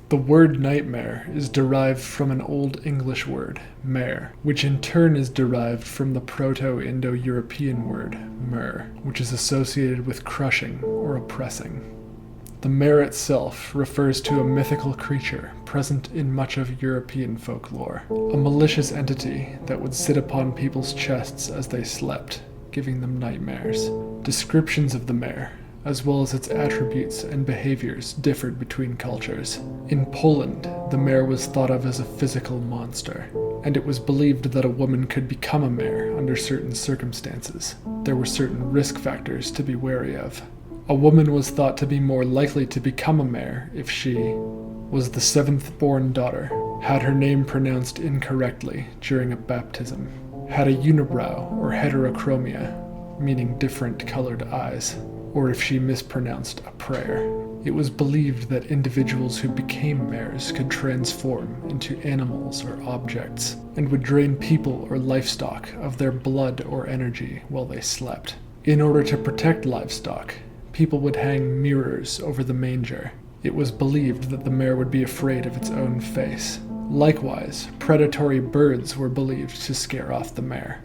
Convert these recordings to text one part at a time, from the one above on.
The word nightmare is derived from an Old English word, mare, which in turn is derived from the Proto-Indo-European word, mer, which is associated with crushing or oppressing. The mare itself refers to a mythical creature present in much of European folklore, a malicious entity that would sit upon people's chests as they slept, giving them nightmares. Descriptions of the mare, as well as its attributes and behaviors, differed between cultures. In Poland, the mare was thought of as a physical monster, and it was believed that a woman could become a mare under certain circumstances. There were certain risk factors to be wary of. A woman was thought to be more likely to become a mare if she was the seventh-born daughter, had her name pronounced incorrectly during a baptism, had a unibrow or heterochromia, meaning different colored eyes, or if she mispronounced a prayer. It was believed that individuals who became mares could transform into animals or objects, and would drain people or livestock of their blood or energy while they slept. In order to protect livestock, people would hang mirrors over the manger. It was believed that the mare would be afraid of its own face. Likewise, predatory birds were believed to scare off the mare,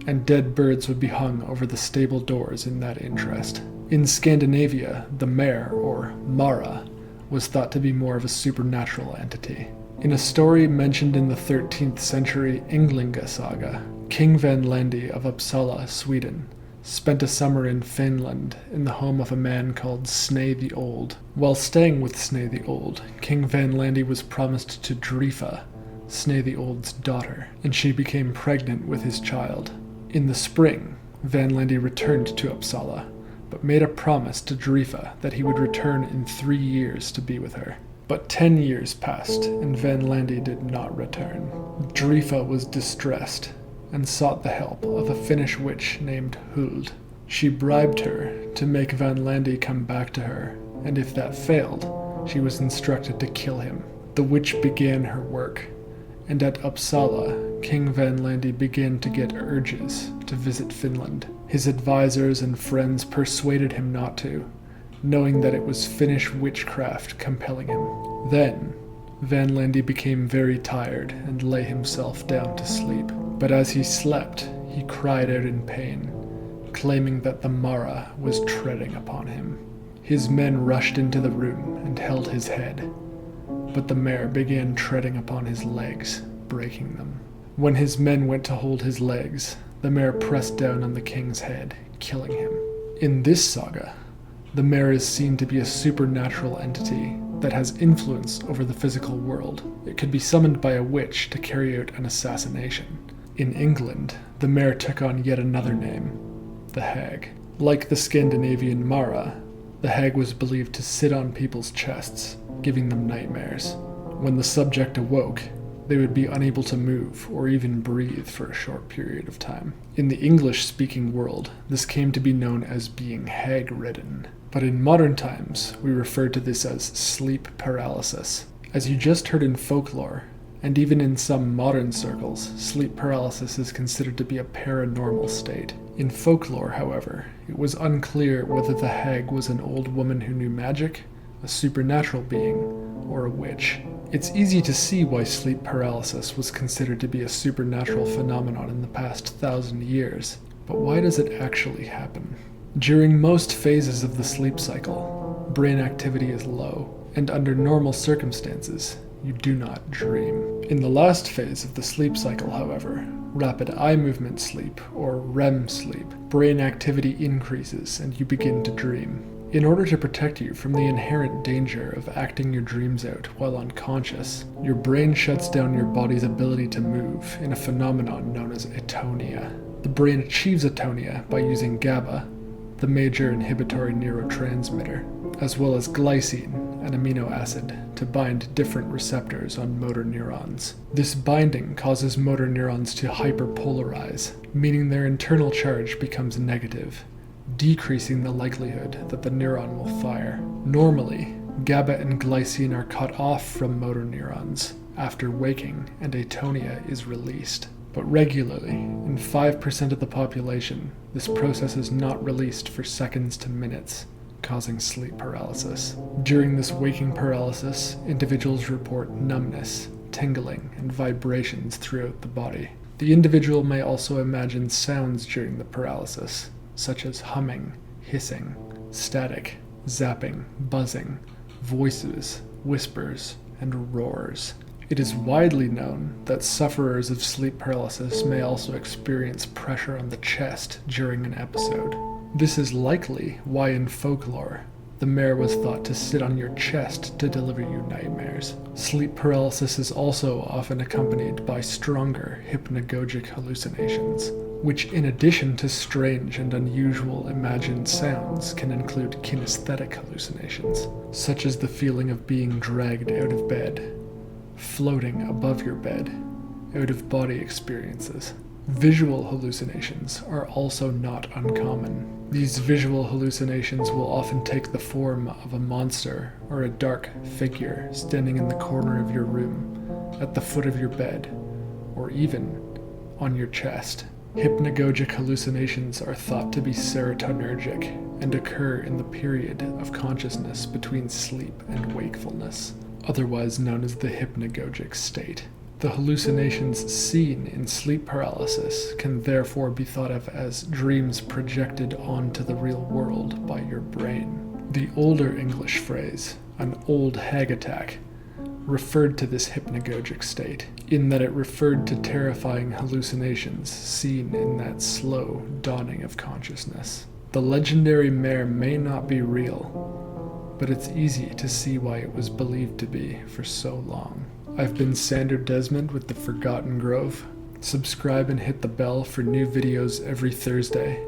and dead birds would be hung over the stable doors in that interest. In Scandinavia, the mare, or Mara, was thought to be more of a supernatural entity. In a story mentioned in the 13th century Ynglinga saga, King Vanlandi of Uppsala, Sweden, spent a summer in Finland in the home of a man called Sne the Old. While staying with Sne the Old, King Vanlandi was promised to Drifa, Sne the Old's daughter, and she became pregnant with his child. In the spring, Vanlandi returned to Uppsala, but made a promise to Drifa that he would return in 3 years to be with her. But 10 years passed, and Vanlandi did not return. Drifa was distressed, and sought the help of a Finnish witch named Huld. She bribed her to make Vanlandi come back to her, and if that failed, she was instructed to kill him. The witch began her work, and at Uppsala, King Vanlandi began to get urges to visit Finland. His advisors and friends persuaded him not to, knowing that it was Finnish witchcraft compelling him. Then, Vanlandi became very tired and lay himself down to sleep. But as he slept, he cried out in pain, claiming that the Mara was treading upon him. His men rushed into the room and held his head, but the mare began treading upon his legs, breaking them. When his men went to hold his legs, the mare pressed down on the king's head, killing him. In this saga, the mare is seen to be a supernatural entity that has influence over the physical world. It could be summoned by a witch to carry out an assassination. In England, the mare took on yet another name, the hag. Like the Scandinavian Mara, the hag was believed to sit on people's chests, giving them nightmares. When the subject awoke, they would be unable to move or even breathe for a short period of time. In the English-speaking world, this came to be known as being hagridden. But in modern times, we refer to this as sleep paralysis. As you just heard in folklore, and even in some modern circles, sleep paralysis is considered to be a paranormal state. In folklore, however, it was unclear whether the hag was an old woman who knew magic, a supernatural being, or a witch. It's easy to see why sleep paralysis was considered to be a supernatural phenomenon in the past 1,000 years. But why does it actually happen? During most phases of the sleep cycle, brain activity is low, and under normal circumstances, you do not dream. In the last phase of the sleep cycle, however, rapid eye movement sleep, or REM sleep, brain activity increases and you begin to dream. In order to protect you from the inherent danger of acting your dreams out while unconscious, your brain shuts down your body's ability to move in a phenomenon known as atonia. The brain achieves atonia by using GABA, the major inhibitory neurotransmitter, as well as glycine, an amino acid, to bind different receptors on motor neurons. This binding causes motor neurons to hyperpolarize, meaning their internal charge becomes negative, decreasing the likelihood that the neuron will fire. Normally, GABA and glycine are cut off from motor neurons after waking and atonia is released. But regularly, in 5% of the population, this process is not released for seconds to minutes, causing sleep paralysis. During this waking paralysis, individuals report numbness, tingling, and vibrations throughout the body. The individual may also imagine sounds during the paralysis, such as humming, hissing, static, zapping, buzzing, voices, whispers, and roars. It is widely known that sufferers of sleep paralysis may also experience pressure on the chest during an episode. This is likely why in folklore, the mare was thought to sit on your chest to deliver you nightmares. Sleep paralysis is also often accompanied by stronger hypnagogic hallucinations, which in addition to strange and unusual imagined sounds can include kinesthetic hallucinations, such as the feeling of being dragged out of bed, floating above your bed, out-of-body experiences. Visual hallucinations are also not uncommon. These visual hallucinations will often take the form of a monster or a dark figure standing in the corner of your room, at the foot of your bed, or even on your chest. Hypnagogic hallucinations are thought to be serotonergic and occur in the period of consciousness between sleep and wakefulness, otherwise known as the hypnagogic state. The hallucinations seen in sleep paralysis can therefore be thought of as dreams projected onto the real world by your brain. The older English phrase, an old hag attack, referred to this hypnagogic state, in that it referred to terrifying hallucinations seen in that slow dawning of consciousness. The legendary mare may not be real, but it's easy to see why it was believed to be for so long. I've been Sandor Desmond with The Forgotten Grove. Subscribe and hit the bell for new videos every Thursday,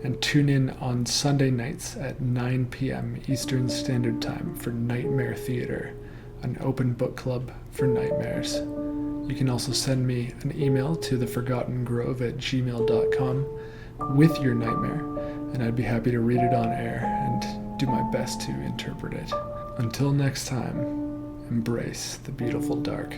and tune in on Sunday nights at 9 p.m. Eastern Standard Time for Nightmare Theater, an open book club for nightmares. You can also send me an email to theforgottengrove@gmail.com with your nightmare, and I'd be happy to read it on air and do my best to interpret it. Until next time, embrace the beautiful dark.